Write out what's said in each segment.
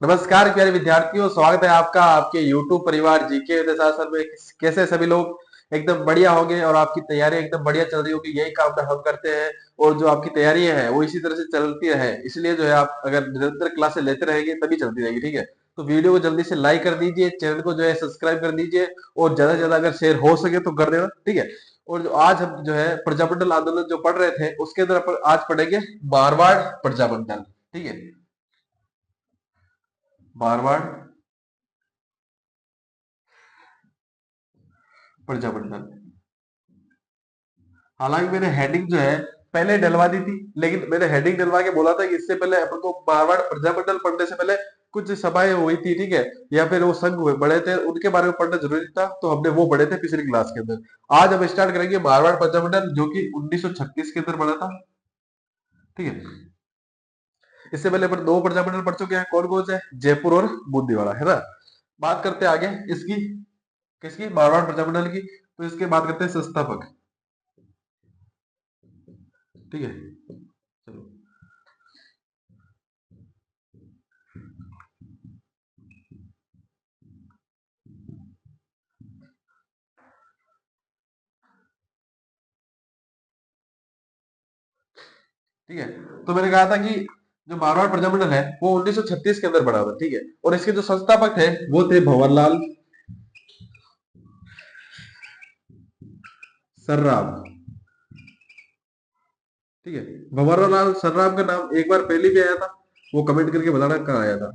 नमस्कार प्यारे विद्यार्थियों, स्वागत है आपका आपके YouTube परिवार जीके विद्याशासन में। कैसे सभी लोग एकदम बढ़िया होंगे और आपकी तैयारी एकदम बढ़िया चल रही होगी, यही काम हम करते हैं। और जो आपकी तैयारियां हैं वो इसी तरह से चलती रहे, इसलिए जो है आप अगर निरंतर क्लासेस लेते रहेंगे तभी चलती रहेगी। ठीक है, तो वीडियो को जल्दी से लाइक कर दीजिए, चैनल को जो है सब्सक्राइब कर दीजिए और ज्यादा से ज्यादा अगर शेयर हो सके तो कर देना। ठीक है, और जो आज हम जो है प्रजामंडल आंदोलन जो पढ़ रहे थे उसके अंदर अपन आज पढ़ेंगे मारवाड़ प्रजामंडल। ठीक है, मारवाड़ प्रजामंडल। हालांकि मैंने हेडिंग जो है पहले डलवा दी थी, लेकिन मैंने हेडिंग डलवा के बोला था कि इससे पहले अपन को मारवाड़ प्रजामंडल पढ़ने से पहले कुछ सभाएं हुई थी, ठीक है, या फिर वो संघ बड़े थे उनके बारे में पढ़ना जरूरी था, तो हमने वो पढ़े थे पिछली क्लास के अंदर। आज हम स्टार्ट करेंगे मारवाड़ प्रजामंडल जो कि 1936 के अंदर बना था। ठीक है, इससे पहले अपन दो प्रजामंडल पढ़ चुके हैं, कौन कौन से? जयपुर और बूंदीवाड़ा, है ना। बात करते हैं आगे इसकी, किसकी? मारवाड़ प्रजामंडल की। तो इसके बात करते हैं संस्थापक। ठीक है, चलो। ठीक है, तो मैंने कहा था कि जो मारवाड़ प्रजामंडल है वो 1936 के अंदर बना था। ठीक है, और इसके जो संस्थापक थे वो थे भंवरलाल सर्राफ। ठीक है, भंवरलाल सर्राफ का नाम एक बार पहले भी आया था, वो कमेंट करके बताना कहाँ आया था।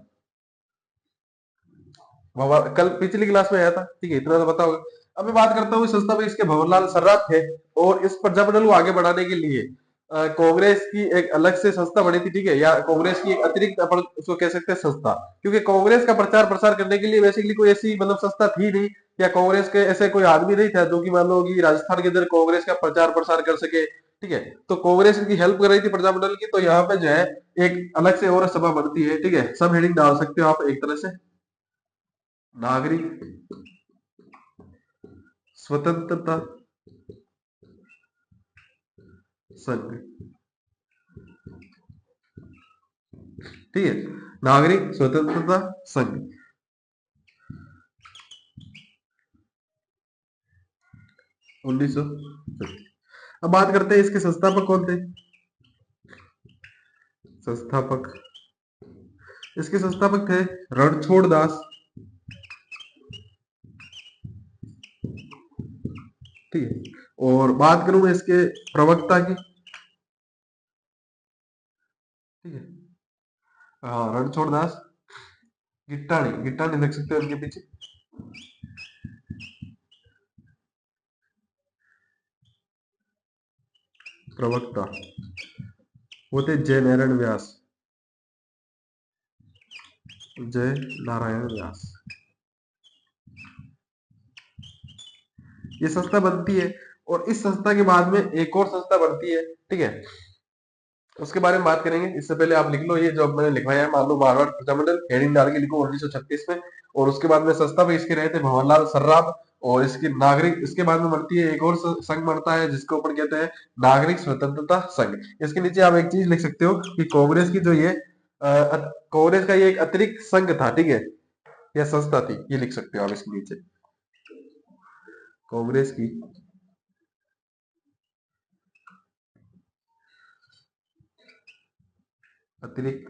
कल पिछली क्लास में आया था। ठीक है, इतना तो पता होगा। अब मैं बात करता हूँ इस संस्था में, इसके भंवरलाल सर्राफ थे। और इस प्रजामंडल को आगे बढ़ाने के लिए कांग्रेस की एक अलग से संस्था बनी थी। ठीक है, या कांग्रेस की एक अतिरिक्त अपन उसको कह सकते हैं संस्था, क्योंकि कांग्रेस का प्रचार प्रसार करने के लिए बेसिकली कोई ऐसी मतलब संस्था थी नहीं, या कांग्रेस के ऐसे कोई आदमी नहीं था जो कि मान लो कि राजस्थान के अंदर कांग्रेस का प्रचार प्रसार कर सके। ठीक है, तो कांग्रेस इनकी हेल्प कर रही थी प्रजामंडल की, तो यहाँ पे जो है एक अलग से और सभा बनती है। ठीक है, सब हेडिंग डाल सकते हो आप एक तरह से। नागरिक स्वतंत्रता संघ। ठीक है, नागरिक स्वतंत्रता संघ 1900। अब बात करते हैं इसके संस्थापक कौन थे। संस्थापक, इसके संस्थापक थे रणछोड़ दास। ठीक है, और बात करूं मैं इसके प्रवक्ता की। ठीक है, हाँ, रणछोड़ दास गिट्टाणी, गिट्टाणी लिख सकते हो इनके पीछे। प्रवक्ता वो थे जय नारायण व्यास, जय नारायण व्यास। ये संस्था बनती है, और इस संस्था के बाद में एक और संस्था बनती है। ठीक है, उसके बारे में बात करेंगे। इससे पहले आप लिख लो ये जो मैंने लिखवाया है, मान लो मारवाड़ प्रजामंडल, हेडिंग डाल के लिखो 1936 में। और उसके बाद में संस्था में इसके रहे थे भंवरलाल सर्राफ। और इसकी नागरिक, इसके बाद में बनती है एक और संघ बनता है जिसको ऊपर कहते हैं नागरिक स्वतंत्रता संघ। इसके नीचे आप एक चीज लिख सकते हो कि कांग्रेस की जो ये कांग्रेस का ये एक अतिरिक्त संघ था। ठीक है, यह संस्था थी, ये लिख सकते हो आप इसके नीचे, कांग्रेस की अतिरिक्त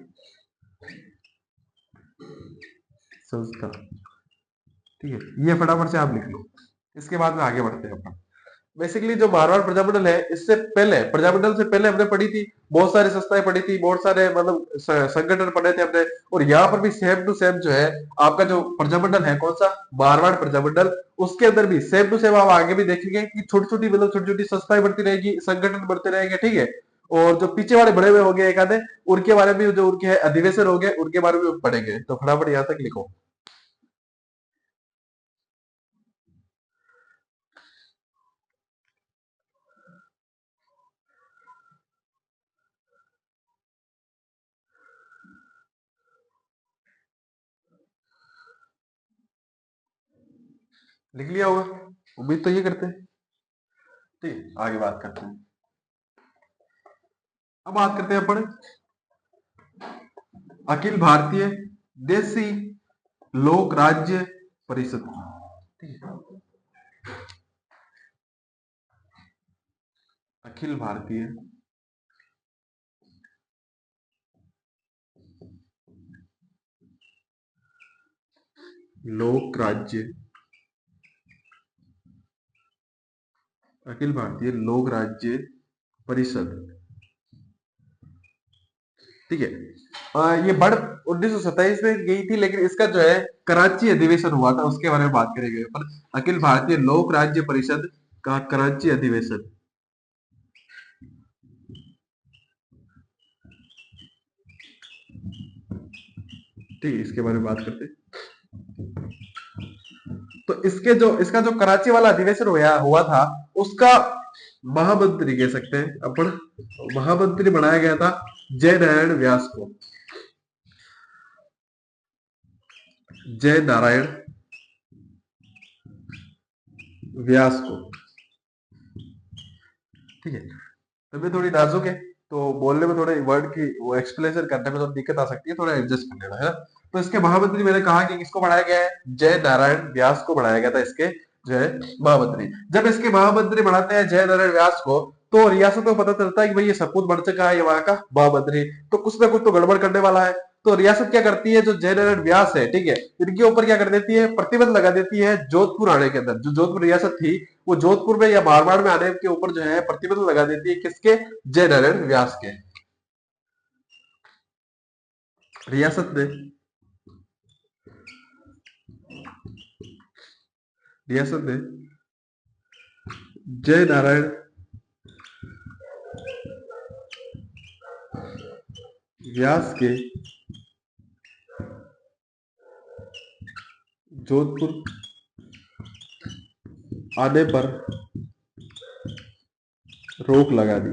संस्था। ठीक है, ये फटाफट से आप लिख लो। इसके बाद में आगे बढ़ते हैं अपन। बेसिकली जो मारवाड़ प्रजामंडल है, इससे पहले प्रजामंडल से पहले हमने पढ़ी थी बहुत सारी संस्थाएं पढ़ी थी, बहुत सारे मतलब संगठन पढ़े थे हमने। और यहाँ पर भी सेम टू सेम जो है आपका जो प्रजामंडल है, कौन सा? मारवाड़ प्रजामंडल। उसके अंदर भी सेम टू सेम आप आगे भी देखेंगे कि छोटी छोटी मतलब छोटी छोटी संस्थाएं बढ़ती रहेगी, संगठन बढ़ते रहेंगे। ठीक है, और जो पीछे वाले बड़े हुए हो गए एक आधे, उनके बारे में जो उनके अधिवेशन हो गए उनके बारे में पढ़ेंगे। तो फटाफट यहाँ तक लिखो। लिख लिया होगा, उम्मीद तो ये करते हैं। ठीक, आगे बात करते हैं। अब बात करते हैं अपन अखिल भारतीय देसी लोक राज्य परिषद, ठीक है, अखिल भारतीय लोक राज्य, अखिल भारतीय लोक राज्य परिषद, ठीक है। ये बढ़ 1927 में गई थी, लेकिन इसका जो है कराची अधिवेशन हुआ था, उसके बारे में बात करेंगे पर अखिल भारतीय लोक राज्य परिषद का कराची अधिवेशन, ठीक है, इसके बारे में बात करते हैं। तो इसका जो कराची वाला अधिवेशन हुआ था, उसका महामंत्री कह सकते हैं अपन, महामंत्री बनाया गया था जय नारायण व्यास को, जय नारायण व्यास को, ठीक है। तबीयत थोड़ी नाजुक है, तो बोलने में थोड़े वर्ड की वो एक्सप्लेनेशन करने में थोड़ी दिक्कत आ सकती है, थोड़ा एडजस्ट कर लेना है ना। तो इसके महामंत्री मैंने कहा कि किसको बढ़ाया गया है, जय नारायण व्यास को बढ़ाया गया था इसके जो है महामंत्री। जब इसके महामंत्री बढ़ाते हैं जय नारायण व्यास को, तो रियासत को पता चलता है कि भाई ये सपूत बढ़ चुका है, ये वहां का महामंत्री, तो कुछ ना कुछ तो गड़बड़ करने वाला है। तो रियासत क्या करती है, जो जय नारायण व्यास है, ठीक है, इनके ऊपर क्या कर देती है, प्रतिबंध लगा देती है जोधपुर आने के अंदर। जो जोधपुर रियासत थी, वो जोधपुर में या मारवाड़ में आने के ऊपर जो है प्रतिबंध लगा देती है, किसके, जय नारायण व्यास के। रियासत ने रियासत ने जय नारायण व्यास के जोधपुर आने पर रोक लगा दी।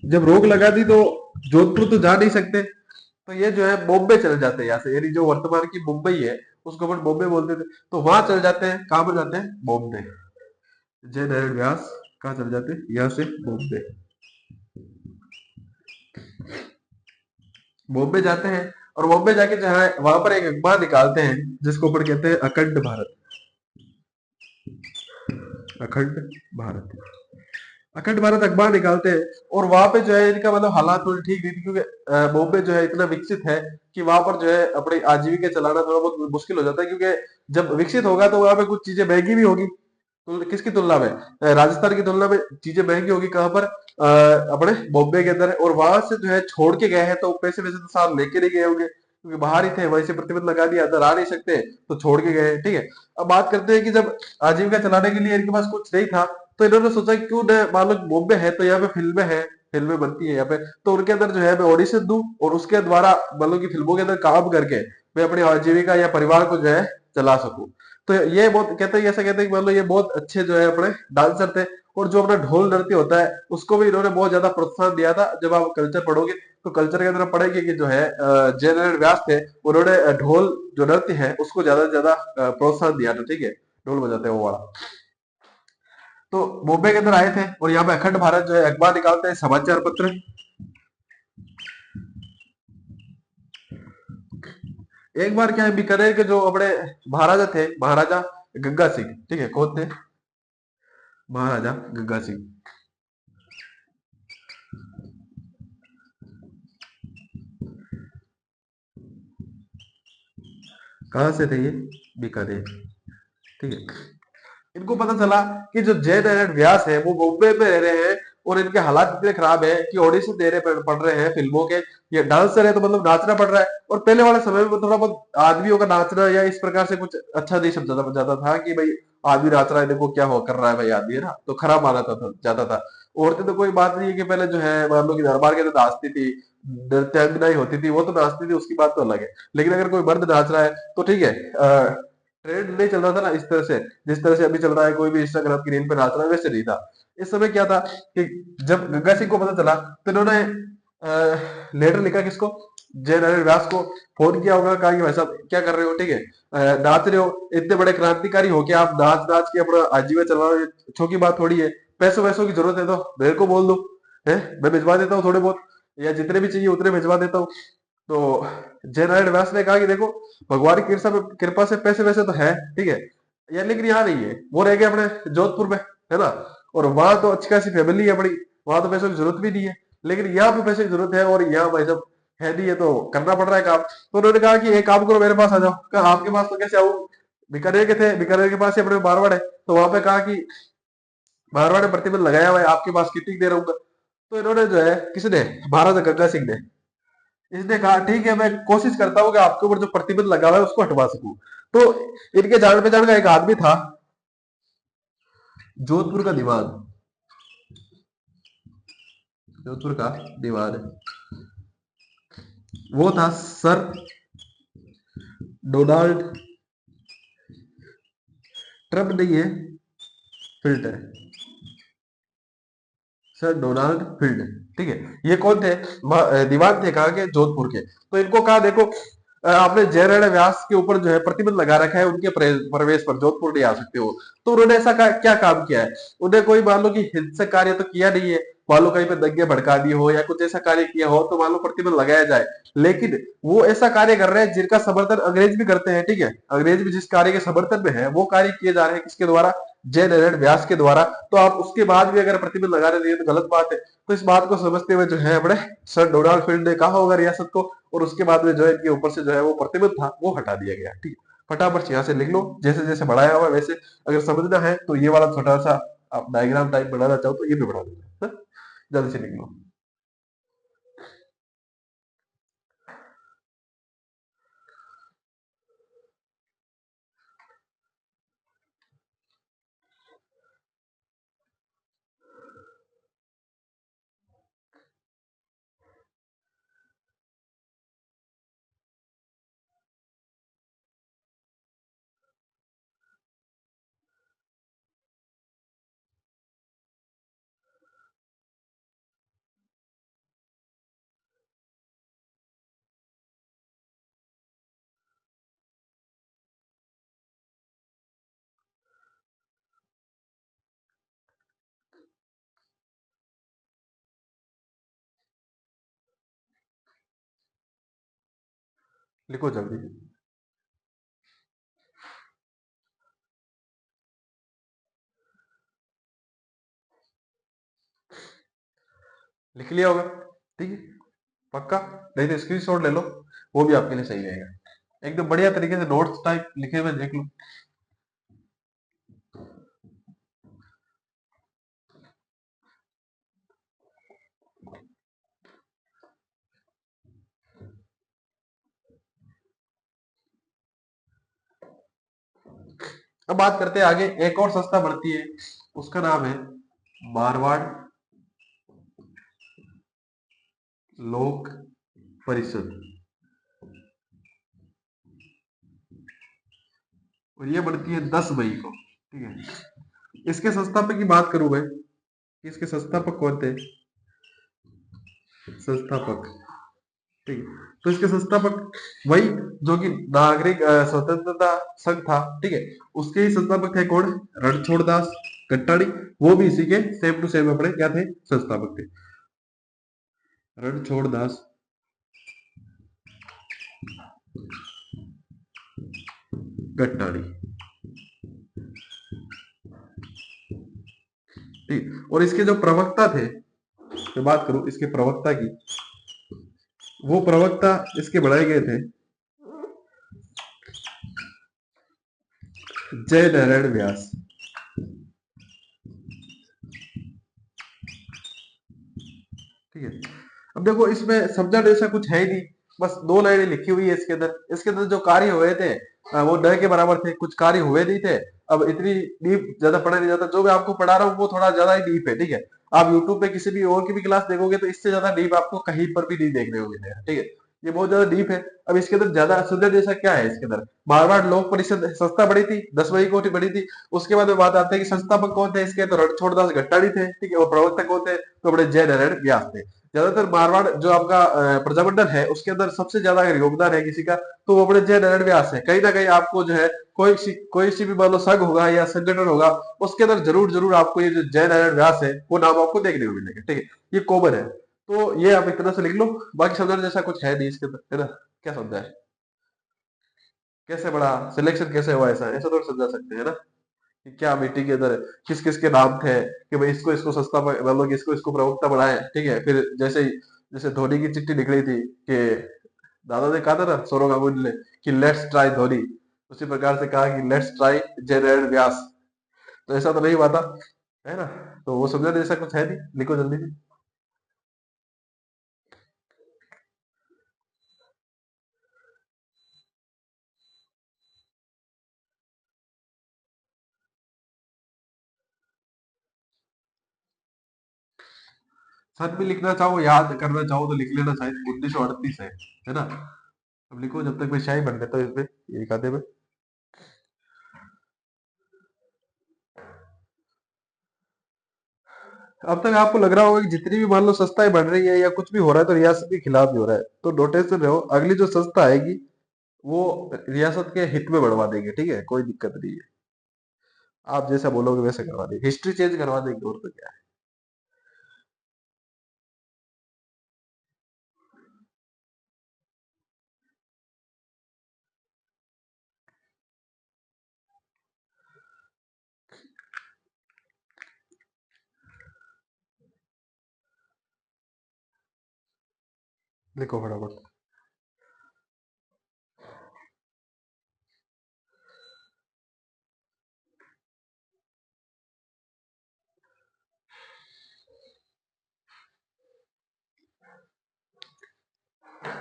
जब रोक लगा दी तो जोधपुर तो जा नहीं सकते, तो ये जो है बॉम्बे चले जाते हैं यहाँ से, यानी जो वर्तमान की मुंबई है उसको अपन बॉम्बे बोलते थे, तो वहां चले जाते हैं। कहां पर जाते हैं, बॉम्बे। जय नारायण व्यास कहाँ चले जाते हैं, यहाँ से बॉम्बे। बॉम्बे जाते हैं और बॉम्बे जाके जो है वहां पर एक अखबार निकालते हैं जिसको अपन कहते हैं अखंड भारत, अखंड भारत, अखंड भारत अखबार निकालते हैं। और वहां पे जो है इनका मतलब हालात थोड़ी ठीक नहीं थी, क्योंकि बॉम्बे जो है इतना विकसित है कि वहां पर जो है अपनी आजीविका चलाना थोड़ा बहुत मुश्किल हो जाता है, क्योंकि जब विकसित होगा तो वहां पे कुछ चीजें महंगी भी होगी। तो किसकी तुलना में, राजस्थान की तुलना में चीजें महंगी होगी कहाँ पर, अपने बॉम्बे के अंदर। और वहां से जो है छोड़ के गए हैं, तो पैसे वैसे तो साथ लेके नहीं गए होंगे, क्योंकि बाहर ही थे, वहीं से प्रतिबंध लगा दिया, अंदर आ नहीं सकते, तो छोड़ के गए हैं, ठीक है। अब बात करते हैं कि जब आजीविका चलाने के लिए इनके पास कुछ नहीं था, तो इन्होंने सोचा कि क्यों न, मान लो बॉम्बे है तो यहाँ पे फिल्में बनती है यहाँ पे, तो उनके अंदर जो है मैं ऑडिशन दूं और उसके द्वारा मान लो कि फिल्मों के अंदर काम करके मैं अपनी आजीविका या परिवार को जो है चला सकूं। तो ये बहुत कहते हैं, ऐसा कहते हैं कि मान लो ये बहुत अच्छे जो है अपने डांसर थे, और जो अपना ढोल नृत्य होता है उसको भी इन्होंने बहुत ज्यादा प्रोत्साहन दिया था। जब आप कल्चर पढ़ोगे तो कल्चर के अंदर पढ़ेंगे कि जो है जय नारायण व्यास थे, उन्होंने ढोल जो नृत्य है उसको ज्यादा से ज्यादा प्रोत्साहन दिया था, ठीक है, ढोल बजाते हैं वो वाला। तो बॉम्बे के अंदर आए थे और यहाँ पे अखंड भारत जो है अखबार निकालते हैं, समाचार पत्र। एक बार क्या है, बीकानेर के जो अपने महाराजा थे, महाराजा गंगा सिंह, ठीक है, कौन थे, महाराजा गंगा सिंह, कहां से थे ये, बीकानेर, ठीक है। इनको पता चला कि जो जय नारायण व्यास है वो बॉम्बे में रह रहे हैं, और इनके हालात इतने खराब है कि ऑडिशन देने पड़ रहे हैं फिल्मों के। ये डांसर है तो मतलब नाचना पड़ रहा है, और पहले वाले समय में थोड़ा बहुत आदमियों का नाचना या इस प्रकार से कुछ अच्छा नहीं समझा जाता था कि भाई आदमी नाच रहा है, देखो क्या हो कर रहा है भाई आदमी, है ना, तो खराब माना जाता था। औरतें तो कोई बात नहीं है कि पहले जो है मान लो कि दरबार के अंदर नाचती थी, नृत्यांगनाएं होती थी, वो तो नाचती थी, उसकी बात तो अलग है। लेकिन अगर कोई मर्द नाच रहा है तो ठीक है, ट्रेंड नहीं चल रहा था ना इस तरह से, जिस तरह से अभी चल रहा है, कोई भी इंस्टाग्राम की रील पे नाच रहा है, वैसे नहीं था। इस समय क्या था कि जब गंगा सिंह को पता चला, तो इन्होंने लेटर लिखा किसको, जय नारायण व्यास को, फोन किया होगा, कहा कि भाई साहब क्या कर रहे हो, ठीक है, नाच रहे हो, इतने बड़े क्रांतिकारी हो के आप नाच नाच के अपना आजीवन चला रहे हो, छोटी बात थोड़ी है, पैसों वैसों की जरूरत है तो मेरे को बोल दो, है, मैं भिजवा देता हूँ थोड़े बहुत, या जितने भी चाहिए उतने भिजवा देता हूँ। तो जय नारायण व्यास ने कहा कि देखो, भगवान की कृपा कृपा से पैसे वैसे तो है, ठीक है, या लेकिन यहाँ नहीं है, वो रह गए अपने जोधपुर में, है ना। और वहां तो अच्छी खासी फैमिली है बड़ी, वहां तो पैसों की जरूरत भी नहीं है, लेकिन यहाँ पे पैसे की जरूरत है, और यहाँ भाई साहब है नहीं है, तो करना पड़ रहा है काम। तो उन्होंने कहा कि एक काम करो, मेरे पास आ जाओ। कहा आपके पास तो कैसे आऊं, बीकानेर के थे, बीकानेर के पास ही अपने मारवाड़ है। तो वहां पे कहा कि मारवाड़ ने प्रतिबंध लगाया हुआ है, आपके पास कितनी दे रहूंगा। तो इन्होंने जो है, किसने, महाराजा गंगा सिंह ने, इसने कहा ठीक है, मैं कोशिश करता हूँ कि आपके ऊपर जो प्रतिबंध लगा हुआ है उसको हटवा सकूं। तो इनके जान पहचान का एक आदमी था, जोधपुर का दीवान, जोधपुर का दीवान, वो था सर डोनाल्ड ट्रम्प, नहीं है, फिल्टर, सर डोनाल्ड फील्ड, ठीक है। ये कौन थे, दीवान थे कहा के, जोधपुर के। तो इनको कहा देखो, आपने जयनारायण व्यास के ऊपर जो है प्रतिबंध लगा रखा है, उनके प्रवेश पर जोधपुर नहीं आ सकते हो। तो उन्होंने ऐसा क्या काम किया है, उन्हें कोई मान लो कि हिंसक कार्य तो किया नहीं है, मान लो कहीं पे दंगे भड़का दिए हो या कुछ ऐसा कार्य किया हो, तो मान लो प्रतिबंध लगाया जाए। लेकिन वो ऐसा कार्य कर रहे हैं जिनका समर्थन अंग्रेज भी करते हैं, ठीक है, अंग्रेज भी जिस कार्य के समर्थन में है, वो कार्य किए जा रहे हैं किसके द्वारा, जय नारायण व्यास के द्वारा। तो आप उसके बाद भी अगर प्रतिबंध लगा रहे हैं तो गलत बात है। तो इस बात को समझते हुए जो है अपने सर डोनाल्ड फील्ड ने कहा होगा रियासत को, और उसके बाद में जो है इनके ऊपर से जो है वो प्रतिबंध था वो हटा दिया गया, ठीक है। फटाफट यहाँ से लिख लो, जैसे जैसे बढ़ाया हुआ है वैसे। अगर समझना है तो ये वाला छोटा सा आप डायग्राम टाइप बनाना चाहो तो ये भी बना देना, जल्दी से लिख लो। लिखो जल्दी। लिख लिया होगा, ठीक है, पक्का। नहीं तो स्क्रीनशॉट ले लो, वो भी आपके लिए सही रहेगा। एकदम बढ़िया तरीके से नोट्स टाइप लिखे हुए देख लो। अब बात करते हैं आगे, एक और संस्था बढ़ती है, उसका नाम है मारवाड़ लोक परिषद, और ये बढ़ती है 10 मई को, ठीक है। इसके संस्थापक की बात करूं मैं, इसके संस्थापक कौन थे, संस्थापक, ठीक है। तो इसके संस्थापक वही जो कि नागरिक स्वतंत्रता संघ था, ठीक है, उसके ही संस्थापक थे कौन, रणछोड़ दास गट्टाणी। वो भी इसी के सेम टू सेम अपने क्या थे, संस्थापक थे, रणछोड़ दास गट्टाणी, ठीक। और इसके जो प्रवक्ता थे, मैं बात करूं इसके प्रवक्ता की, वो प्रवक्ता इसके बनाए गए थे जय नारायण व्यास, ठीक है। अब देखो इसमें समझा जैसा कुछ है ही नहीं, बस दो लाइनें लिखी हुई है इसके अंदर। इसके अंदर जो कार्य हुए थे वो न के बराबर थे, कुछ कार्य हुए नहीं थे। अब इतनी डीप ज्यादा पढ़ा नहीं जाता, जो मैं आपको पढ़ा रहा हूँ वो थोड़ा ज्यादा ही डीप है, ठीक है। आप यूट्यूब पे किसी भी और की भी क्लास देखोगे तो इससे ज्यादा डीप आपको कहीं पर भी नहीं देखने को मिलेगा, ठीक है। ये बहुत ज्यादा डीप है। अब इसके अंदर ज्यादा समझा जैसा क्या है, इसके अंदर मारवाड़ लोक परिषद संस्था बड़ी थी, 10 मई को बड़ी थी। उसके बाद में बात आते हैं कि संस्थापक कौन थे इसके, तो रणछोड़ दास गट्टाणी थे, ठीक है। और प्रवक्ता कौन थे, तो बड़े जय नारायण व्यास थे। ज्यादातर मारवाड़ जो आपका प्रजामंडल है उसके अंदर सबसे ज्यादा अगर योगदान है किसी का, तो वो अपने जय नारायण व्यास है। कहीं ना कहीं आपको जो है कोई सी भी मान लो संघ होगा या संगठन होगा, उसके अंदर जरूर जरूर आपको ये जो जय नारायण व्यास है वो नाम आपको देखने को मिलेगा, ठीक है। ये कॉमन है। तो ये आप एक तरह से लिख लो। बाकी समझाने जैसा कुछ है नहीं इसके अंदर, है ना? क्या समझा है? कैसे बढ़ा, सिलेक्शन कैसे हुआ, ऐसा ऐसा तो समझा सकते हैं ना, कि क्या मीटिंग के अंदर किस किस के नाम थे, कि भाई इसको इसको सस्ता मतलब कि इसको इसको प्रवक्ता बनाए, ठीक है। फिर जैसे जैसे धोनी की चिट्ठी निकली थी कि दादा ने कहा था ना सौरव गांगुली ने कि लेट्स ट्राई धोनी, उसी प्रकार से कहा कि लेट्स ट्राई जयनारायण व्यास। तो ऐसा तो नहीं हुआ था, है ना? तो वो समझा जैसा कुछ है नहीं, लिखो जल्दी से। सन भी लिखना चाहो, याद करना चाहो तो लिख लेना, शायद 1938 है ना? अब लिखो जब तक मैं शाही बन लेता हूँ इसमें, ये खाते में। अब तक आपको लग रहा होगा कि जितनी भी मान लो संस्थाएं बढ़ रही है या कुछ भी हो रहा है तो रियासत के खिलाफ भी हो रहा है, तो नोटिस रहो, अगली जो संस्था आएगी वो रियासत के हित में बढ़वा देंगे, ठीक है, कोई दिक्कत नहीं है। आप जैसा बोलोगे वैसे करवा देंगे, हिस्ट्री चेंज करवा देंगे, और तो क्या है। लिखो फटाफट।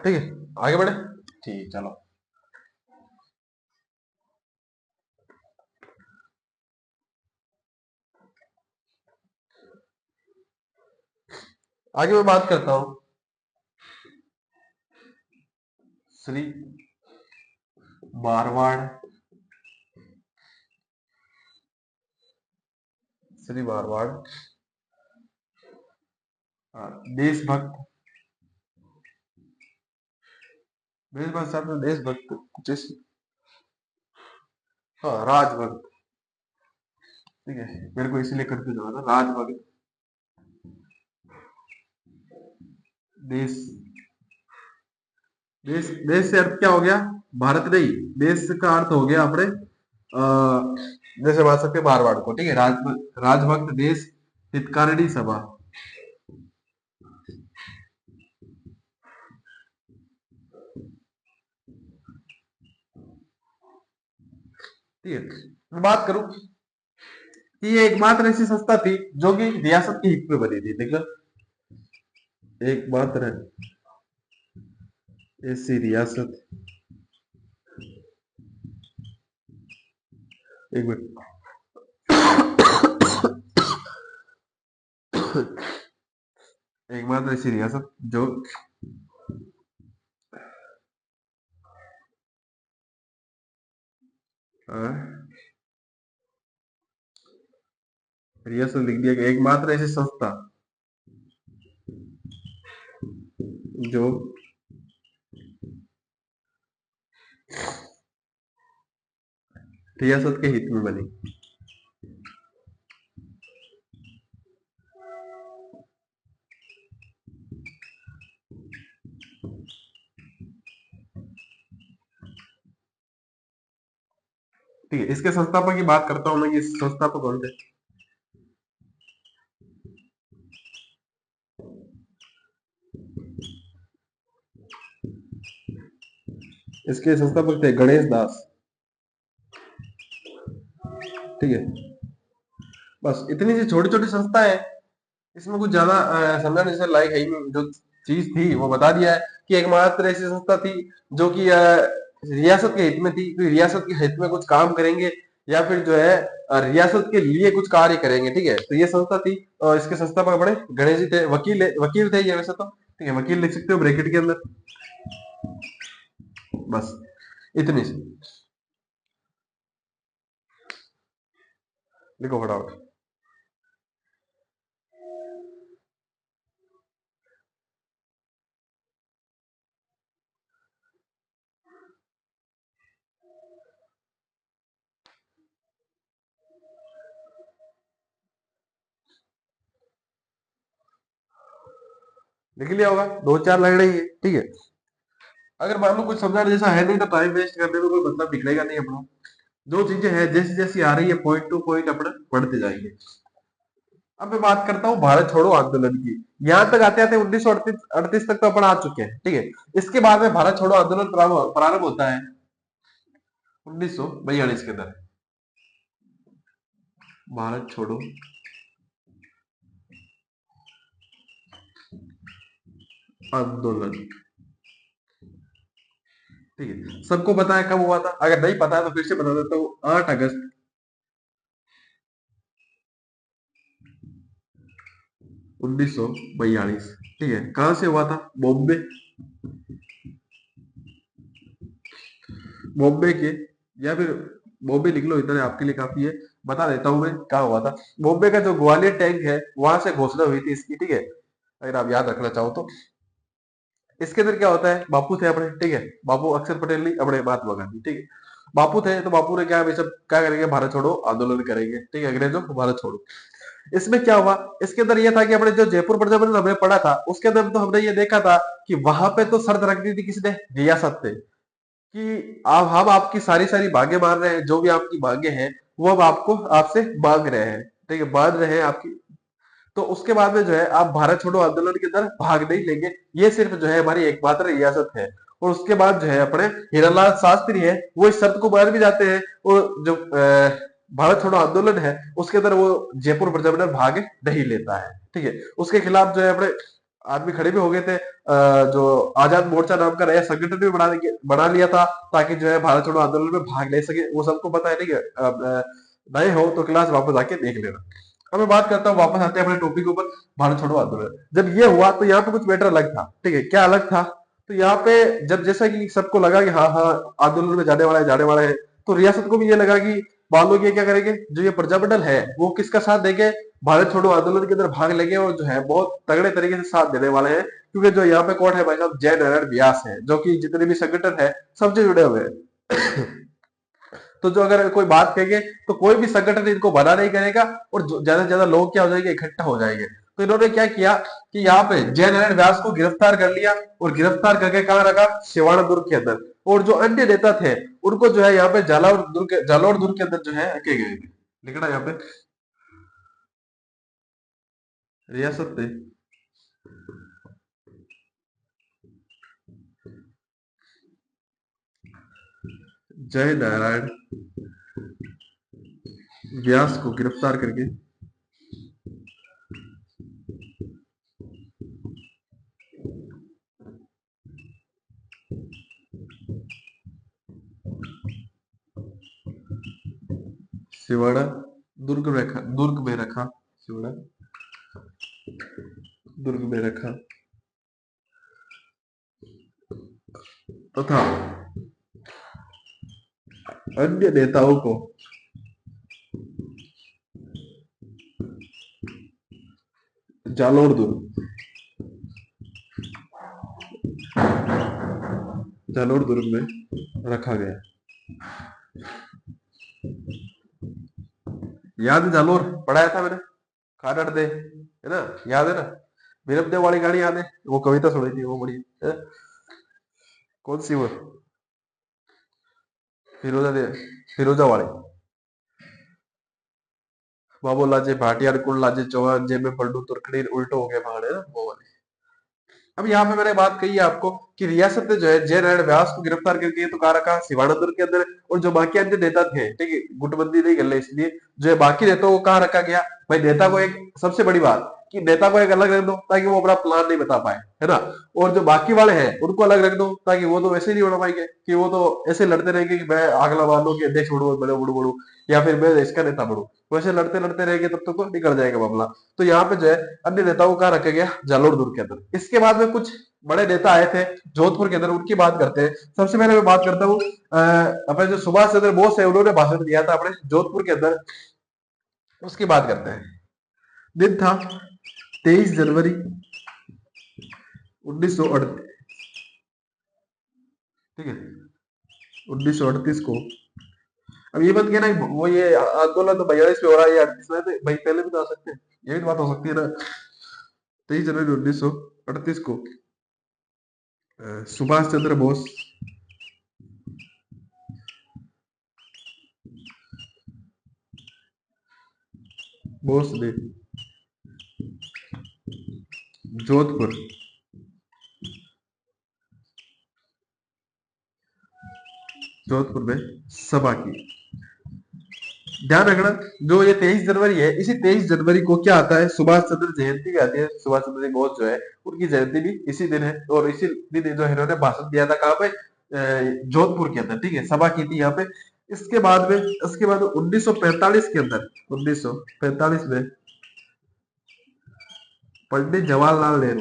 ठीक है, आगे बढ़े। ठीक, चलो। आगे मैं बात करता हूँ श्री मारवाड़, श्री मारवाड़ देशभक्त, देशभक्त साथ में देशभक्त कुछ हाँ, राजभक्त। ठीक है, मेरे को इसीलिए कंफ्यूज हुआ था, राजभक्त देश। देश देश से अर्थ क्या हो गया? भारत नहीं, देश का अर्थ हो गया अपने जैसे मान सकते हैं मारवाड़ को, ठीक है, राजभक्त देश हितकारिणी सभा। ठीक है, मैं बात करूं कि ये एकमात्र ऐसी संस्था थी जो कि रियासत के हित में बनी थी, देखो, एकमात्र ऐसी रियासत, एक मिनट, एकमात्र ऐसी रियासत जो अ, रियासत लिख दिया कि एकमात्र ऐसी संस्था जो रियासत के हित में बनी। ठीक है, इसके संस्थापक की बात करता हूं मैं कि संस्थापक कौन थे। इसके संस्थापक थे गणेश दास। ठीक है, बस इतनी सी छोटी छोटी संस्था है, इसमें कुछ ज्यादा समझाने जैसे लायक है ही नहीं। जो चीज थी वो बता दिया है कि एकमात्र ऐसी संस्था थी जो कि रियासत के हित में थी, कि रियासत के हित में कुछ काम करेंगे या फिर जो है रियासत के लिए कुछ कार्य करेंगे, ठीक है। तो ये संस्था थी और इसके संस्थापक बड़े गणेश जी थे, वकील थे ये वैसे तो, ठीक है, वकील लिख सकते हो ब्रैकेट के अंदर। बस इतनी सी, लिखो फटाफट। लिख लिया होगा, दो चार लाइन ही है, ठीक है। अगर मान लो कुछ समझाने जैसा है नहीं तो टाइम वेस्ट करने में कोई मतलब निकलेगा नहीं अपना। जो चीजें हैं जैसी जैसी आ रही है पॉइंट टू पॉइंट अपने पढ़ते जाएंगे। अब मैं बात करता हूँ भारत छोड़ो आंदोलन की। यहां तक आते आते 1938 तक तो अपन आ चुके हैं, ठीक है। इसके बाद में भारत छोड़ो आंदोलन प्रारंभ होता है 1942 के अंदर। भारत छोड़ो आंदोलन, ठीक है। सबको पता है कब हुआ था? अगर नहीं पता है तो फिर से बता देता हूँ, 8 अगस्त 1942, ठीक है। कहां से हुआ था? बॉम्बे, बॉम्बे के, या फिर बॉम्बे लिख लो, इतना आपके लिए काफी है। बता देता हूँ मैं कहा हुआ था। बॉम्बे का जो ग्वालियर टैंक है वहां से घोषणा हुई थी इसकी, ठीक है। अगर आप याद रखना चाहो तो। इसके अंदर क्या होता है, बापू थे अपने, ठीक है। बापू अक्षर पटेल नहीं, अपने महात्मा गांधी, ठीक है। बापू थे तो बापू ने क्या भाई सब क्या करेंगे, भारत छोड़ो आंदोलन करेंगे, ठीक है। अंग्रेजों को भारत छोड़ो। इसमें क्या हुआ, इसके अंदर ये था कि अपने जो जयपुर प्रजामंडल हमने पढ़ा था उसके अंदर तो हमने ये देखा था कि वहां पे तो शर्त रख दी थी किसने, रियासत ने, कि आप हम आपकी सारी सारी मांगे मान रहे हैं, जो भी आपकी मांगे हैं वो अब आपको आपसे मांग रहे हैं, ठीक है, मान रहे हैं आपकी। तो उसके बाद में जो है आप भारत छोड़ो आंदोलन के अंदर भाग नहीं लेंगे, ये सिर्फ जो है हमारी एकमात्र रियासत है। और उसके बाद जो है अपने हीरालाल शास्त्री है वो इस शर्त को मान भी जाते हैं, और जो भारत छोड़ो आंदोलन है उसके अंदर वो जयपुर प्रजामंडल भाग नहीं लेता है, ठीक है। उसके खिलाफ जो है अपने आदमी खड़े भी हो गए थे। जो आजाद मोर्चा नाम का नया संगठन भी बना लिया था, ताकि जो है भारत छोड़ो आंदोलन में भाग ले सके। वो सबको पता है, ठीक है। नए हो तो क्लास वापस आके देख लेना। अब मैं बात करता हूँ, वापस आते हैं अपने टॉपिक के ऊपर, भारत छोड़ो आंदोलन। जब ये हुआ तो यहाँ पे कुछ मैटर अलग था, ठीक है। क्या अलग था? तो यहाँ पे जब जैसा कि सबको लगा कि हाँ हाँ आंदोलन में जाने वाला है, तो रियासत को भी ये लगा कि मान लो ये क्या करेंगे, जो ये प्रजामंडल है वो किसका साथ देंगे, भारत छोड़ो आंदोलन के अंदर भाग लेंगे, और जो है बहुत तगड़े तरीके से साथ देने वाले हैं। क्योंकि जो यहाँ पे कौन है भाई साहब, जय नारायण व्यास है, जो कि जितने भी संगठन है सबसे जुड़े हुए हैं। तो जो अगर कोई बात कहेंगे तो कोई भी संगठन इनको मना नहीं करेगा, और ज्यादा से ज्यादा लोग क्या हो जाएंगे, इकट्ठा हो जाएंगे। तो इन्होंने क्या किया कि यहाँ पे जय नारायण व्यास को गिरफ्तार कर लिया, और गिरफ्तार करके कहाँ रखा, सिवाड़ा दुर्ग के अंदर। और जो अन्य नेता थे उनको जो है यहाँ पे जालौर दुर्ग के अंदर जो है रखे गए थे। लिखना यहाँ पे, रियासत ने जय नारायण व्यास को गिरफ्तार करके सिवाड़ा दुर्ग में रखा, सिवाड़ा दुर्ग में रखा, तथा अन्य नेताओं को जालोर दुर्ग जालोर दुर्ग में रखा गया। याद है जालोर, पढ़ाया था मैंने, खानड़ दे, है ना, याद है ना। वीरम देव वाली गाड़ी याद है, वो कविता सुनी थी वो बड़ी है? कौन सी वो, फिरोजा दे, फिरोजा वाली, बाबू लाजे भाटियार कुल लाजे चौहान जे में पलटू तुर्कड़ी उल्टो हो गए पहाड़, है ना वो वाली। अब यहाँ पे मैंने बात कही है आपको कि रियासत ने जो है जय नारायण व्यास को गिरफ्तार करके तो कहा रखा सिवानंदपुर के अंदर, और जो बाकी अन्य नेता थे, ठीक है, गुटबंदी नहीं कर ले, इसलिए जो है बाकी नेताओं को कहा रखा गया। भाई नेता को एक सबसे बड़ी बात कि नेता को एक अलग रख दो ताकि वो अपना प्लान नहीं बता पाए, है ना। और जो बाकी वाले हैं उनको अलग रख दो, ताकि वो तो वैसे नहीं बना पाएंगे, कि वो तो ऐसे लड़ते रहेंगे कि मैं अगला वालों के अध्यक्ष बढ़ू, बड़े बड़ू बड़ू, या फिर मैं इसका नेता बढ़ू। वैसे लड़ते लड़ते रहेंगे तब तक तो निकल जाएगा मामला। तो यहाँ पे जो है अन्य नेताओं को कहा रखा गया जालोर दुर्ग के अंदर। इसके बाद में कुछ बड़े नेता आए थे जोधपुर के अंदर, उनकी बात करते हैं। सबसे पहले मैं बात करता हूँ अपने जो सुभाष चंद्र बोस है, उन्होंने भाषण दिया था अपने जोधपुर के अंदर, उसकी बात करते हैं। दिन था 23 जनवरी 1938, ठीक है, 1938 को। अब ये बात कहना वो ये आंदोलन तो 42 में हो रहा है या 38 में, तो भाई पहले भी तो आ सकते हैं, ये भी तो बात हो सकती है ना। 23 जनवरी 1938 38 को सुभाष चंद्र बोस बोस ने जोधपुर जोधपुर में सभा की। ध्यान रखना, जो ये 23 जनवरी है, इसी 23 जनवरी को क्या आता है, सुभाष चंद्र जयंती भी आती है। सुभाष चंद्र जी बोस जो है, उनकी जयंती भी इसी दिन है। और इसी दिन जो इन्होंने भाषण दिया था कहाँ पे, जोधपुर के अंदर, ठीक है, सभा की थी यहाँ पे। इसके बाद 1945 के अंदर, 1945 में पंडित जवाहरलाल नेहरू,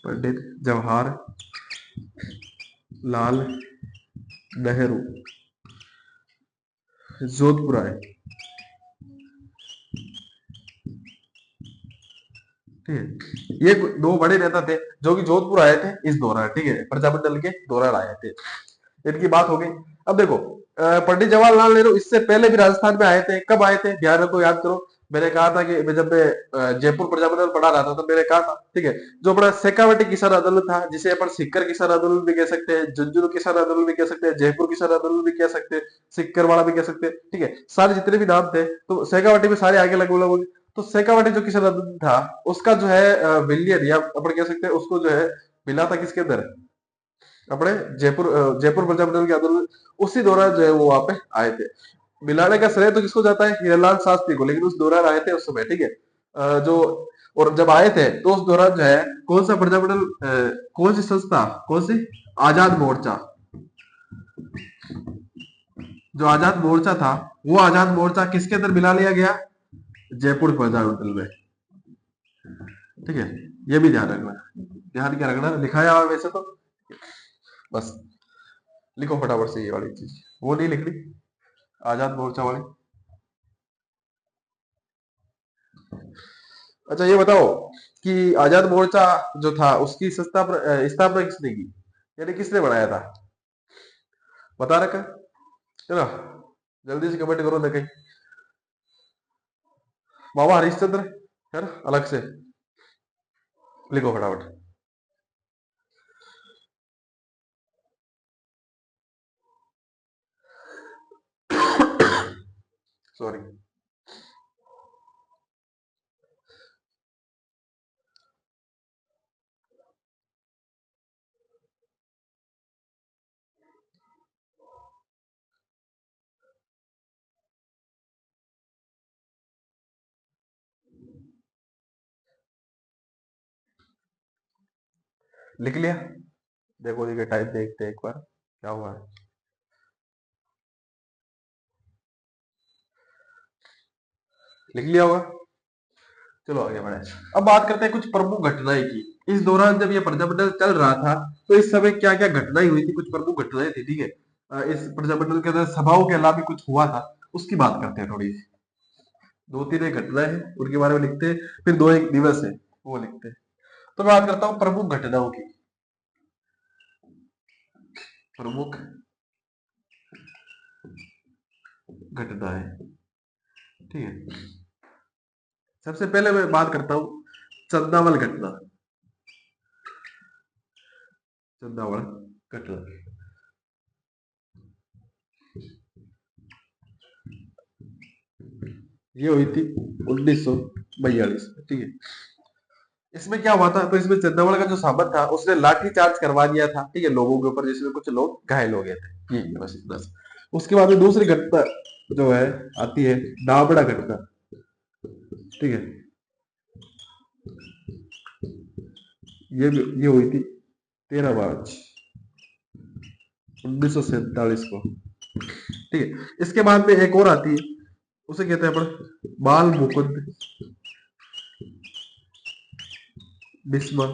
पंडित जवाहरलाल नेहरू जोधपुर आए, ठीक है। ये दो बड़े नेता थे जो कि जोधपुर आए थे इस दौरान, ठीक है, प्रजामंडल के दौरान आए थे। इनकी बात हो गई। अब देखो, पंडित जवाहरलाल नेहरू इससे पहले भी राजस्थान में आए थे। कब आए थे, ध्यान रखो, याद करो। मैंने कहा था कि जब मैं जयपुर प्रजामंडल पढ़ा रहा था तो मैंने कहा था, ठीक है, जो अपना शेखावटी किसान आंदोलन था, जिसे अपन सीकर किसान आंदोलन भी कह सकते हैं, झुंझुनू किसान आंदोलन भी कह सकते हैं, जयपुर किसान आंदोलन भी कह सकते हैं, सिक्कर वाला भी कह सकते हैं, ठीक है, सारे जितने भी नाम थे, तो शेखावटी में सारे आगे लगभग लगभग। तो शेखावटी जो किसान आंदोलन था, उसका जो है विलियन, या अपन कह सकते हैं उसको जो है मिला था किसके अंदर, अपने जयपुर प्रजामंडल के आंदोलन, उसी दौरान जो है वो वहां पे आए थे। मिलाने का श्रेय तो किसको जाता है, हीरालाल शास्त्री को, लेकिन उस दौरान आए थे उस समय, ठीक है। जो और जब आए थे तो उस दौरान जो है कौन सा प्रजामंडल, कौन सी संस्था, कौन सी, आजाद मोर्चा, जो आजाद मोर्चा था, वो आजाद मोर्चा किसके अंदर मिला लिया गया, जयपुर प्रजामंडल में, ठीक है। ये भी ध्यान रखना, ध्यान क्या रखना, लिखाया हुआ है वैसे तो, बस लिखो फटाफट से ये वाली चीज, वो नहीं लिख रही, आजाद मोर्चा वाली। अच्छा ये बताओ कि आजाद मोर्चा जो था उसकी स्थापना किसने की, यानी किसने बनाया था, बता रखा, चलो जल्दी से कमेंट करो देखें। बाबा हरिश्चंद्र, है ना, अलग से लिखो फटाफट। सॉरी, लिख लिया, देखो देखिए टाइप देखते हैं एक बार क्या हुआ है। लिख लिया होगा, चलो आगे बढ़े। अब बात करते हैं कुछ प्रमुख घटनाएं की। इस दौरान जब ये प्रजामंडल चल रहा था, तो इस समय क्या क्या घटनाएं हुई थी, कुछ प्रमुख घटनाएं थी, ठीक है। इस प्रजामंडल के अंदर सभाओं के अलावा भी कुछ हुआ था, उसकी बात करते हैं थोड़ी सी। दो तीन एक घटनाएं हैं उनके बारे में लिखते हैं, फिर दो एक दिवस है वो लिखते हैं। तो मैं बात करता हूँ प्रमुख घटनाओं की। प्रमुख घटनाएं, ठीक है। सबसे पहले मैं बात करता हूँ चंदावल घटना, चंदावल घटना, ये हुई थी 1942, ठीक है। इसमें क्या हुआ था, तो इसमें चंदावल का जो सामंत था उसने लाठी चार्ज करवा दिया था, ठीक है, लोगों के ऊपर, जिसमें कुछ लोग घायल हो गए थे, ये बस इतना सा। उसके बाद में दूसरी घटना जो है आती है दाबड़ा घटना, ठीक है। ये हुई थी 13 मार्च 1947 को, ठीक है। इसके बाद में एक और आती है, उसे कहते हैं अपन बाल मुकुंद बिस्वा।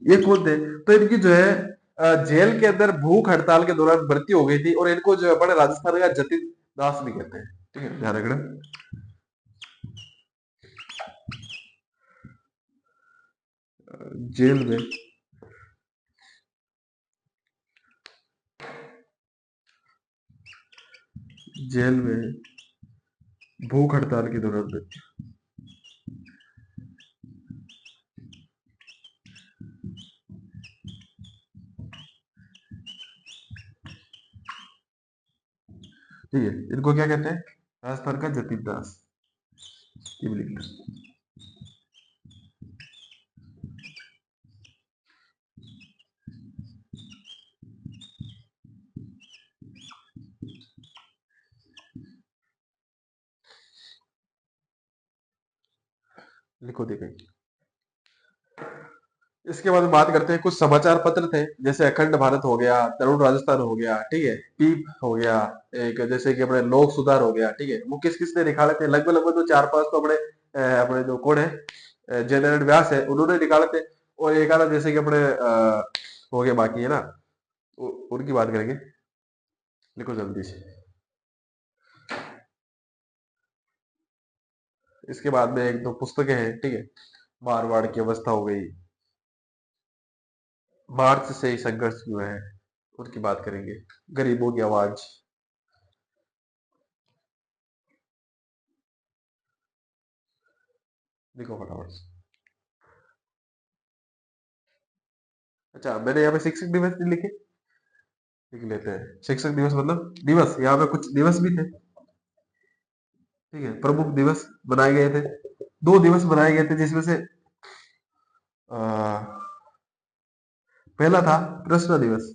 ये कौन थे, तो इनकी जो है जेल के अंदर भूख हड़ताल के दौरान भर्ती हो गई थी, और इनको जो है बड़े राजस्थान का जतिन दास भी कहते हैं, ठीक है, ध्यान रखना। जेल में जेल में भूख हड़ताल के दौरान, ठीक है, इनको क्या कहते हैं? राजस्थान का जतीन दास, ये भी लिख लो। लिखो देखें। इसके बाद में बात करते हैं कुछ समाचार पत्र थे, जैसे अखंड भारत हो गया, तरुण राजस्थान हो गया, ठीक है, पीप हो गया, एक जैसे कि अपने लोक सुधार हो गया, ठीक है। वो किस किसने निकाले थे? लगभग लगभग तो चार पांच तो अपने अपने जो कौन है, जयनारायण व्यास है, उन्होंने निकाले थे। और एक आधा जैसे कि अपने हो गया, बाकी है ना, उनकी बात करेंगे। लिखो जल्दी से। इसके बाद में एक दो पुस्तकें हैं, ठीक है। मारवाड़ की अवस्था हो गई, मार्च से ही संघर्ष हुए हैं, उनकी बात करेंगे। गरीबों की आवाज। देखो फटाफट से। अच्छा, मैंने यहाँ पे शिक्षक दिवस नहीं लिखे, लिख लेते हैं। शिक्षक दिवस मतलब दिवस, यहाँ पे कुछ दिवस भी थे, ठीक है। प्रमुख दिवस बनाए गए थे, दो दिवस बनाए गए थे, जिसमें से आ, पहला था कृष्णा दिवस।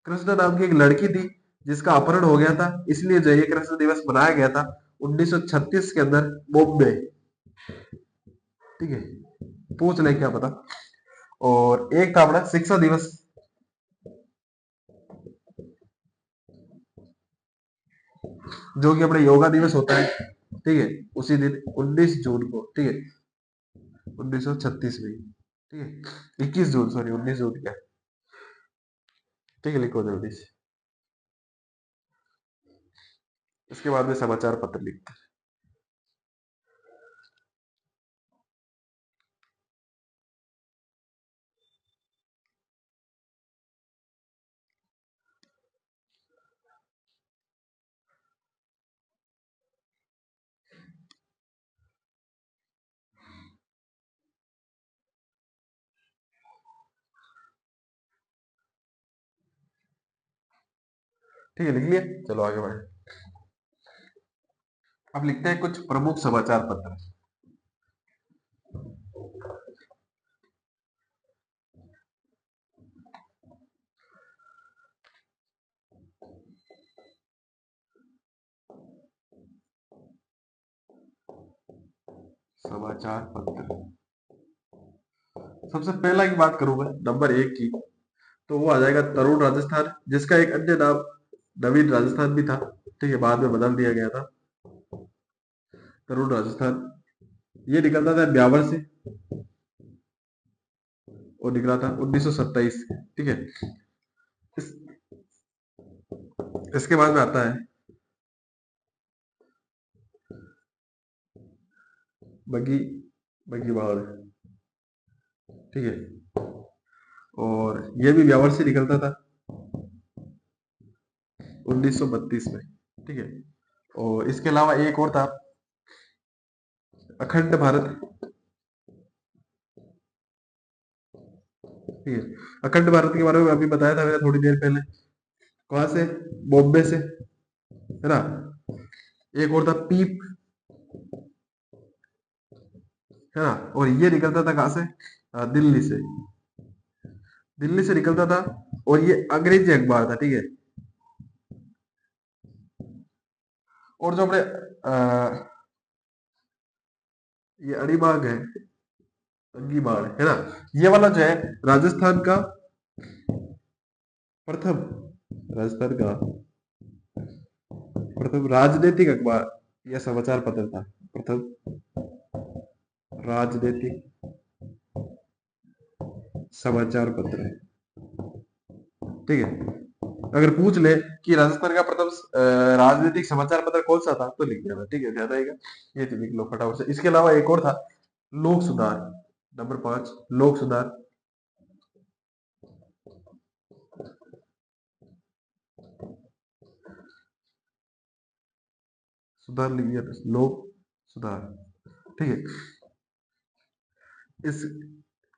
कृष्णा नाम की एक लड़की थी जिसका अपहरण हो गया था, इसलिए जो ये कृष्ण दिवस मनाया गया था 1936 के अंदर बॉम्बे, ठीक है। पूछ ले क्या पता। और एक था अपना शिक्षा दिवस, जो कि अपने योगा दिवस होता है, ठीक है, उसी दिन 19 जून को, ठीक है, 1936 में, ठीक है, 21 जून, सॉरी 19 जून क्या, ठीक है। लिखो जल्दी से। इसके बाद में समाचार पत्र लिखते हैं। ठीक है, लिख लिया, चलो आगे बढ़े। अब लिखते हैं कुछ प्रमुख समाचार पत्र। समाचार पत्र, सबसे पहला की बात करूं मैं, नंबर एक की, तो वो आ जाएगा तरुण राजस्थान, जिसका एक अन्य नाम नवीन राजस्थान भी था, ठीक है, बाद में बदल दिया गया था। तरुण राजस्थान, ये निकलता था ब्यावर से, और निकला था 1927, ठीक है। इस, इसके बाद में आता है बगी बगी बाड़, ठीक है, और ये भी ब्यावर से निकलता था 1932 में, ठीक है। और इसके अलावा एक और था, अखंड भारत, ठीक है। अखंड भारत के बारे में अभी बताया था मैंने थोड़ी देर पहले। कहां से? बॉम्बे से, है ना। एक और था पीप, है ना। और ये निकलता था कहां से? दिल्ली से, दिल्ली से निकलता था। और ये अंग्रेजी अखबार था, ठीक है। और जो अपने ये अलीबाग है, अंगीबाड़, है ना, ये वाला जो है राजस्थान का प्रथम, राजस्थान का प्रथम राजनीतिक अखबार या समाचार पत्र था। प्रथम राजनीतिक समाचार पत्र है, ठीक है। अगर पूछ ले कि राजस्थान का प्रथम राजनीतिक समाचार पत्र कौन सा था, तो लिख देना, ठीक है, ध्यान रहेगा। ये तो लिख लो फटाफट से। इसके अलावा एक और था, लोक सुधार, नंबर 5, लोक सुधार। सुधार लिख दिया, लोक सुधार, ठीक है। इस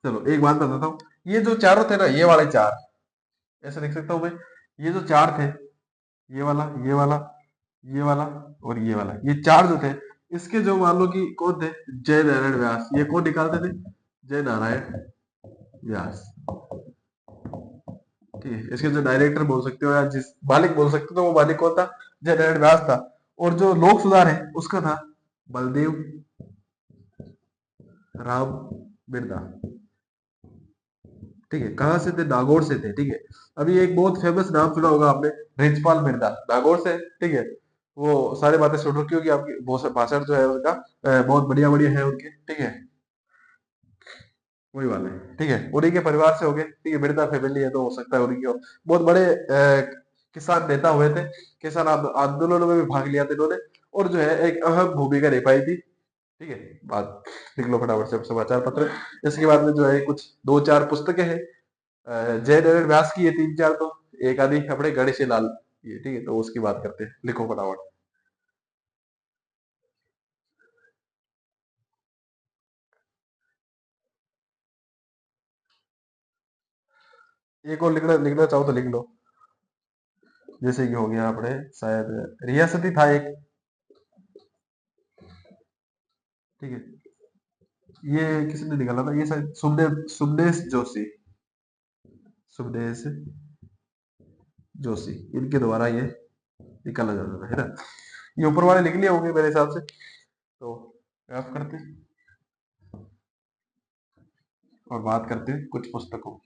चलो एक बात बताता हूँ, ये जो चारों थे ना, ये वाले चार, ऐसे लिख सकता हूँ मैं, ये जो चार थे, ये वाला, ये वाला, ये वाला और ये वाला, ये चार जो थे, इसके जो मान लो कि कौन थे, जय नारायण व्यास, ये कौन निकालते थे, जय नारायण व्यास। ठीक है, इसके जो डायरेक्टर बोल सकते हो या जिस मालिक बोल सकते हो, तो वो मालिक कौन था, जय नारायण व्यास था। और जो लोक सुधार है उसका था बलदेव राम बिरला। ठीक है, कहाँ से थे, नागौर से थे। ठीक है, अभी एक बहुत फेमस नाम सुना होगा आपने, रिचपाल बिरला, नागौर से। ठीक है, वो सारी बातें सुन रखी होगी आपकी, बहुत भाषण जो है उनका बहुत बढ़िया बढ़िया है उनके। ठीक है, वही वाले। ठीक है, उन्हीं के परिवार से हो गए। ठीक है, बिरला फैमिली है तो हो सकता है उन्हीं के हो। बहुत बड़े किसान नेता हुए थे, किसान आंदोलनों में भी भाग लिया था इन्होंने, और जो है एक अहम भूमिका निभाई थी। ठीक है, बात लिख लो फटाफट से समाचार पत्र। इसके बाद में जो है कुछ दो चार पुस्तकें हैं, जय नारायण व्यास की है तीन चार, तो एक आदि अपने गणेश लाल की है। ठीक है, तो उसकी बात करते हैं, लिखो फटाफट। एक और लिखना लिखना चाहो तो लिख लो, जैसे कि हो गया अपने शायद रियासती था एक। ठीक है, ये किसने निकाला था, ये शायद सुखदेव सुखदेश जोशी, सुखदेश जोशी, इनके द्वारा ये निकाला जाता था, है ना। ये ऊपर वाले लिख लिए होंगे मेरे हिसाब से, तो आप करते हैं और बात करते हैं कुछ पुस्तकों।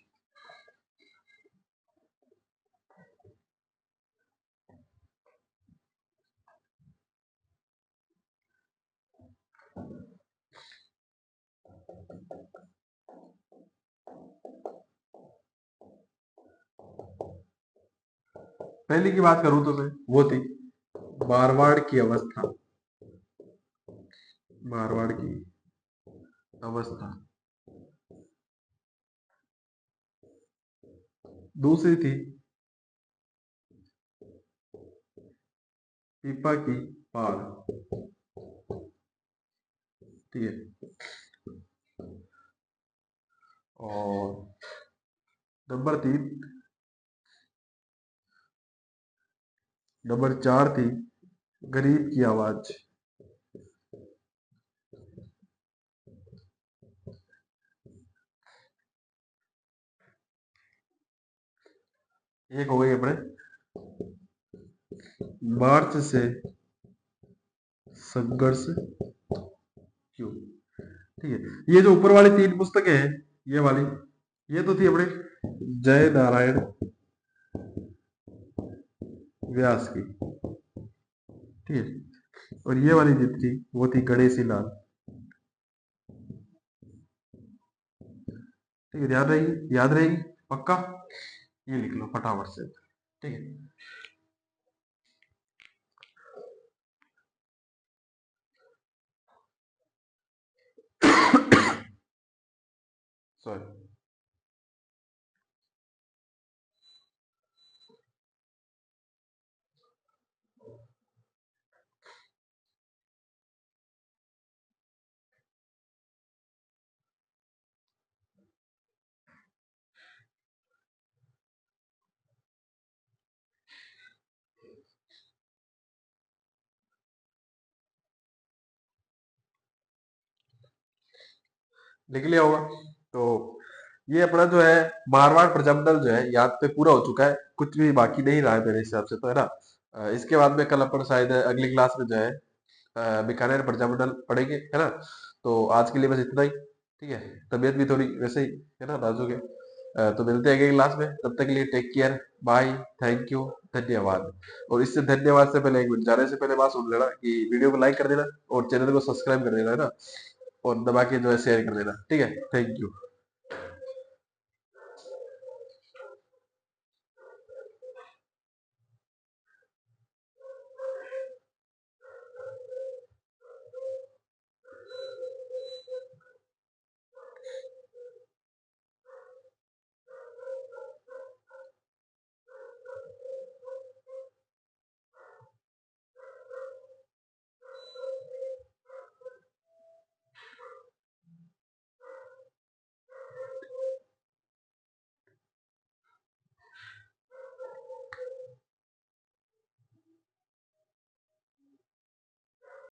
पहली की बात करूं तो मैं, वो थी मारवाड़ की अवस्था, मारवाड़ की अवस्था। दूसरी थी पीपा की पार। ठीक है, और नंबर तीन, नंबर चार थी गरीब की आवाज। एक हो गई अपने मार्च से संघर्ष क्यों। ठीक है, ये जो ऊपर वाली तीन पुस्तकें हैं, ये वाली, ये तो थी अपने जय नारायण व्यास की। ठीक है, और ये वाली जो थी वो थी गणेशी लाल। ठीक है, ध्यान रहेगी, याद रहेगी पक्का, ये लिख लो फटाफट से। ठीक है, सॉरी। लिख लिया होगा। तो ये अपना जो है मारवाड़ प्रजमंडल जो है यहाँ पे पूरा हो चुका है, कुछ भी बाकी नहीं रहा है मेरे हिसाब से, तो है ना। इसके बाद में कल अपन शायद अगली क्लास में जो है बीकानेर प्रजामंडल पढ़ेंगे, है ना। तो आज के लिए बस इतना ही। ठीक है, तबीयत भी थोड़ी वैसे ही है ना, नाजुक है। तो मिलते हैं अगली क्लास में, तब तक के लिए take care, bye, thank you, धन्यवाद। और इससे धन्यवाद से पहले एक मिनट जाने से पहले बात सुन लेना कि वीडियो को लाइक कर देना और चैनल को सब्सक्राइब कर देना, है ना, और दबा के जो है शेयर कर देना। ठीक है, थैंक यू।